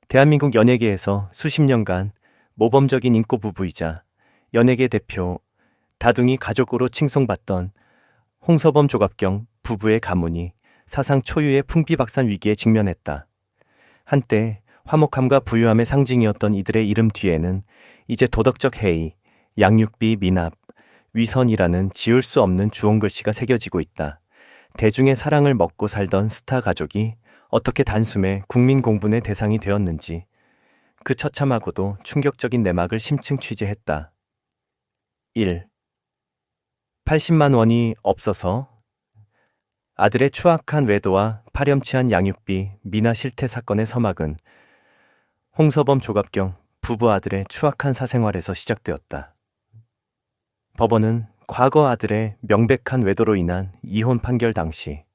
대한민국 연예계에서 수십 년간 모범적인 인고 부부이자 연예계 대표, 다둥이 가족으로 칭송받던 홍서범 조갑경 부부의 가문이 사상 초유의 풍비박산 위기에 직면했다. 한때 화목함과 부유함의 상징이었던 이들의 이름 뒤에는 이제 도덕적 해이, 양육비 미납, 위선이라는 지울 수 없는 주홍글씨가 새겨지고 있다. 대중의 사랑을 먹고 살던 스타 가족이 어떻게 단숨에 국민 공분의 대상이 되었는지 그 처참하고도 충격적인 내막을 심층 취재했다. 1. 80만 원이 없어서 아들의 추악한 외도와 파렴치한 양육비, 미나 실태 사건의 서막은 홍서범 조갑경 부부 아들의 추악한 사생활에서 시작되었다. 법원은 과거 아들의 명백한 외도로 인한 이혼 판결 당시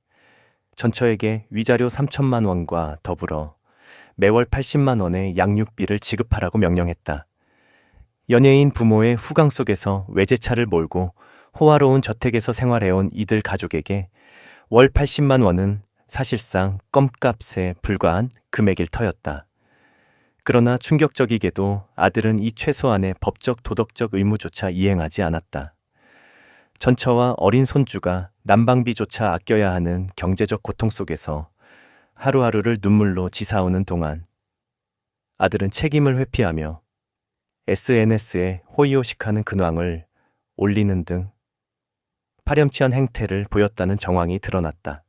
전처에게 위자료 3천만 원과 더불어 매월 80만 원의 양육비를 지급하라고 명령했다. 연예인 부모의 후광 속에서 외제차를 몰고 호화로운 저택에서 생활해온 이들 가족에게 월 80만 원은 사실상 껌값에 불과한 금액일 터였다. 그러나 충격적이게도 아들은 이 최소한의 법적 도덕적 의무조차 이행하지 않았다. 전처와 어린 손주가 난방비조차 아껴야 하는 경제적 고통 속에서 하루하루를 눈물로 지사오는 동안 아들은 책임을 회피하며 SNS에 호의호식하는 근황을 올리는 등 파렴치한 행태를 보였다는 정황이 드러났다.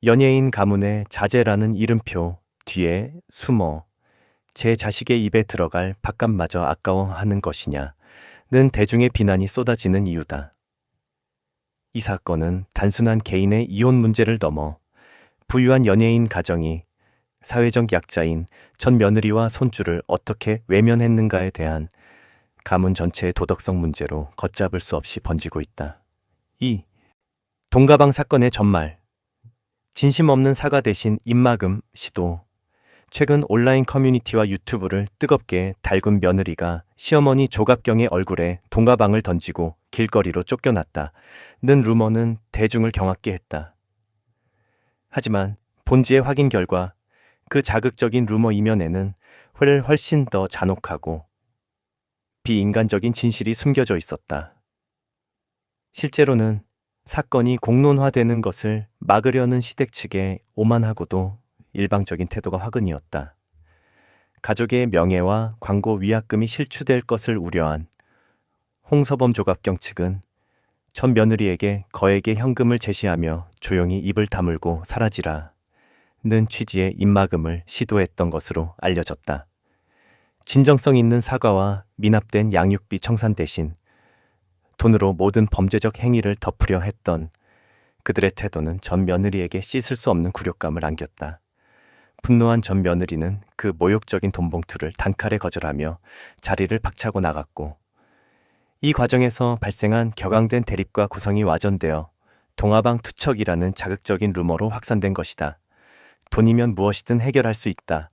연예인 가문의 자제라는 이름표 뒤에 숨어 제 자식의 입에 들어갈 밥값마저 아까워하는 것이냐는 대중의 비난이 쏟아지는 이유다. 이 사건은 단순한 개인의 이혼 문제를 넘어 부유한 연예인 가정이 사회적 약자인 전 며느리와 손주를 어떻게 외면했는가에 대한 가문 전체의 도덕성 문제로 걷잡을 수 없이 번지고 있다. 2. 동가방 사건의 전말. 진심 없는 사과 대신 입막음 시도. 최근 온라인 커뮤니티와 유튜브를 뜨겁게 달군 며느리가 시어머니 조갑경의 얼굴에 동가방을 던지고 길거리로 쫓겨났다는 루머는 대중을 경악게 했다. 하지만 본지의 확인 결과 그 자극적인 루머 이면에는 훨씬 더 잔혹하고 비인간적인 진실이 숨겨져 있었다. 실제로는 사건이 공론화되는 것을 막으려는 시댁 측의 오만하고도 일방적인 태도가 화근이었다. 가족의 명예와 광고 위약금이 실추될 것을 우려한 홍서범 조갑경 측은 전 며느리에게 거액의 현금을 제시하며 조용히 입을 다물고 사라지라는 취지의 입막음을 시도했던 것으로 알려졌다. 진정성 있는 사과와 미납된 양육비 청산 대신 돈으로 모든 범죄적 행위를 덮으려 했던 그들의 태도는 전 며느리에게 씻을 수 없는 굴욕감을 안겼다. 분노한 전 며느리는 그 모욕적인 돈봉투를 단칼에 거절하며 자리를 박차고 나갔고 이 과정에서 발생한 격앙된 대립과 구성이 와전되어 동아방 투척이라는 자극적인 루머로 확산된 것이다. 돈이면 무엇이든 해결할 수 있다.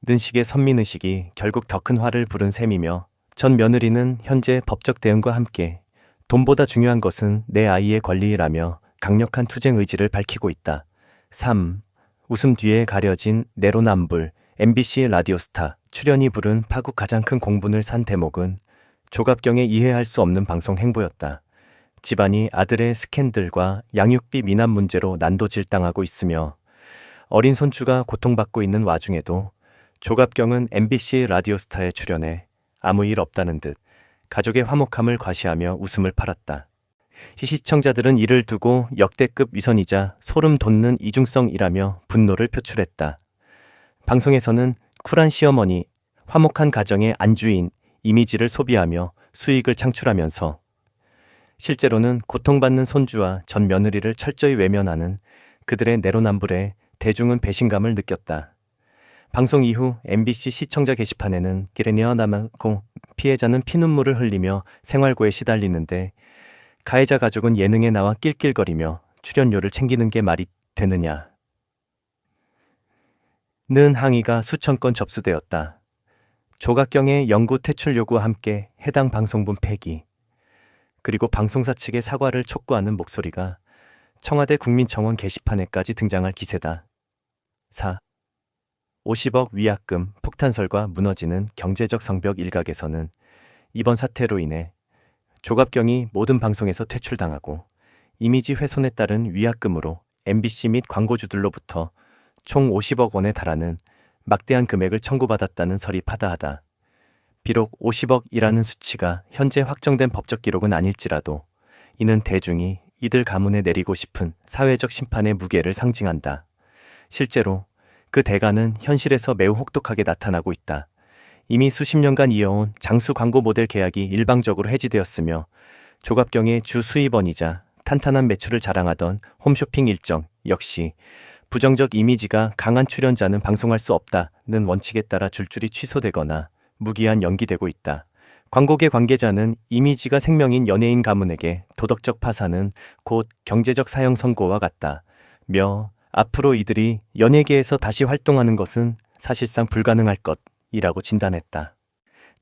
는 식의 선민의식이 결국 더 큰 화를 부른 셈이며 전 며느리는 현재 법적 대응과 함께 돈보다 중요한 것은 내 아이의 권리라며 강력한 투쟁 의지를 밝히고 있다. 3. 웃음 뒤에 가려진 내로남불. MBC 라디오스타 출연이 부른 파국 가장 큰 공분을 산 대목은 조갑경의 이해할 수 없는 방송 행보였다. 집안이 아들의 스캔들과 양육비 미납 문제로 난도질당하고 있으며 어린 손주가 고통받고 있는 와중에도 조갑경은 MBC 라디오스타에 출연해 아무 일 없다는 듯 가족의 화목함을 과시하며 웃음을 팔았다. 시청자들은 이를 두고 역대급 위선이자 소름 돋는 이중성이라며 분노를 표출했다. 방송에서는 쿨한 시어머니, 화목한 가정의 안주인 이미지를 소비하며 수익을 창출하면서 실제로는 고통받는 손주와 전 며느리를 철저히 외면하는 그들의 내로남불에 대중은 배신감을 느꼈다. 방송 이후 MBC 시청자 게시판에는 기레니어 남았고 피해자는 피눈물을 흘리며 생활고에 시달리는데 가해자 가족은 예능에 나와 낄낄거리며 출연료를 챙기는 게 말이 되느냐는 항의가 수천 건 접수되었다. 조갑경의 영구 퇴출 요구와 함께 해당 방송분 폐기, 그리고 방송사 측의 사과를 촉구하는 목소리가 청와대 국민청원 게시판에까지 등장할 기세다. 4. 50억 위약금 폭탄설과 무너지는 경제적 성벽 일각에서는 이번 사태로 인해 조갑경이 모든 방송에서 퇴출당하고 이미지 훼손에 따른 위약금으로 MBC 및 광고주들로부터 총 50억 원에 달하는 막대한 금액을 청구받았다는 설이 파다하다. 비록 50억이라는 수치가 현재 확정된 법적 기록은 아닐지라도 이는 대중이 이들 가문에 내리고 싶은 사회적 심판의 무게를 상징한다. 실제로 그 대가는 현실에서 매우 혹독하게 나타나고 있다. 이미 수십 년간 이어온 장수 광고 모델 계약이 일방적으로 해지되었으며 조갑경의 주 수입원이자 탄탄한 매출을 자랑하던 홈쇼핑 일정 역시 부정적 이미지가 강한 출연자는 방송할 수 없다는 원칙에 따라 줄줄이 취소되거나 무기한 연기되고 있다. 광고계 관계자는 이미지가 생명인 연예인 가문에게 도덕적 파산은 곧 경제적 사형 선고와 같다며 앞으로 이들이 연예계에서 다시 활동하는 것은 사실상 불가능할 것이라고 진단했다.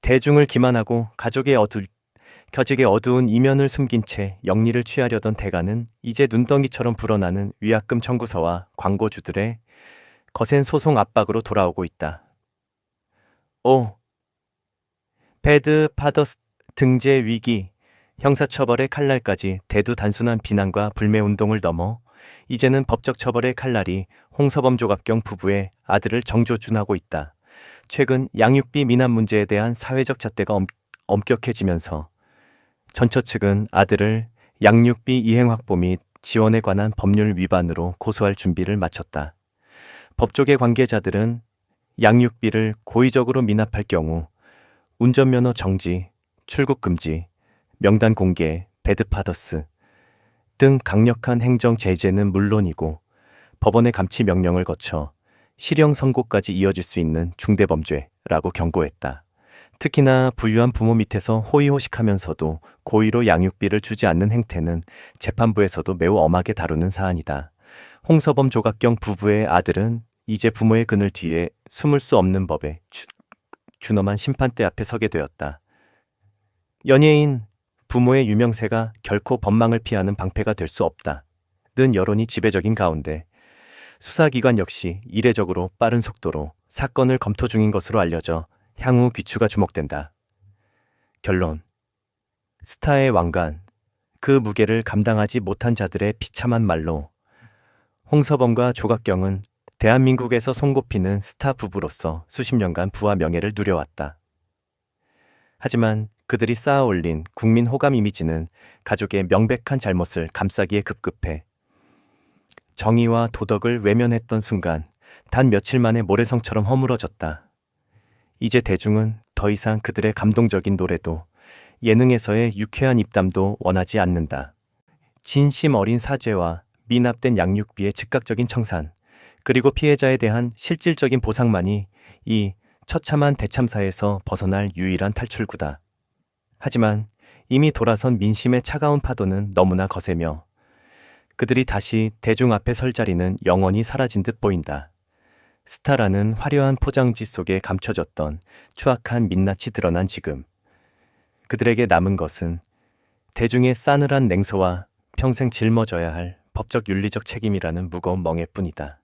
대중을 기만하고 가족의 어두운 이면을 숨긴 채 영리를 취하려던 대가는 이제 눈덩이처럼 불어나는 위약금 청구서와 광고주들의 거센 소송 압박으로 돌아오고 있다. 배드 파더스 등재 위기, 형사처벌의 칼날까지 대두 단순한 비난과 불매운동을 넘어 이제는 법적 처벌의 칼날이 홍서범 조갑경 부부의 아들을 정조준하고 있다. 최근 양육비 미납 문제에 대한 사회적 잣대가 엄격해지면서 전처 측은 아들을 양육비 이행 확보 및 지원에 관한 법률 위반으로 고소할 준비를 마쳤다. 법조계 관계자들은 양육비를 고의적으로 미납할 경우 운전면허 정지, 출국 금지, 명단 공개, 배드파더스 등 강력한 행정 제재는 물론이고 법원의 감치 명령을 거쳐 실형 선고까지 이어질 수 있는 중대범죄라고 경고했다. 특히나 부유한 부모 밑에서 호의호식하면서도 고의로 양육비를 주지 않는 행태는 재판부에서도 매우 엄하게 다루는 사안이다. 홍서범 조갑경 부부의 아들은 이제 부모의 그늘 뒤에 숨을 수 없는 법에 준엄한 심판대 앞에 서게 되었다. 연예인, 부모의 유명세가 결코 법망을 피하는 방패가 될 수 없다는 여론이 지배적인 가운데 수사기관 역시 이례적으로 빠른 속도로 사건을 검토 중인 것으로 알려져 향후 귀추가 주목된다. 결론. 스타의 왕관, 그 무게를 감당하지 못한 자들의 비참한 말로 홍서범과 조갑경은 대한민국에서 손꼽히는 스타 부부로서 수십 년간 부와 명예를 누려왔다. 하지만 그들이 쌓아올린 국민 호감 이미지는 가족의 명백한 잘못을 감싸기에 급급해 정의와 도덕을 외면했던 순간 단 며칠 만에 모래성처럼 허물어졌다. 이제 대중은 더 이상 그들의 감동적인 노래도 예능에서의 유쾌한 입담도 원하지 않는다. 진심 어린 사죄와 미납된 양육비의 즉각적인 청산, 그리고 피해자에 대한 실질적인 보상만이 이 처참한 대참사에서 벗어날 유일한 탈출구다. 하지만 이미 돌아선 민심의 차가운 파도는 너무나 거세며 그들이 다시 대중 앞에 설 자리는 영원히 사라진 듯 보인다. 스타라는 화려한 포장지 속에 감춰졌던 추악한 민낯이 드러난 지금, 그들에게 남은 것은 대중의 싸늘한 냉소와 평생 짊어져야 할 법적 윤리적 책임이라는 무거운 멍에뿐이다.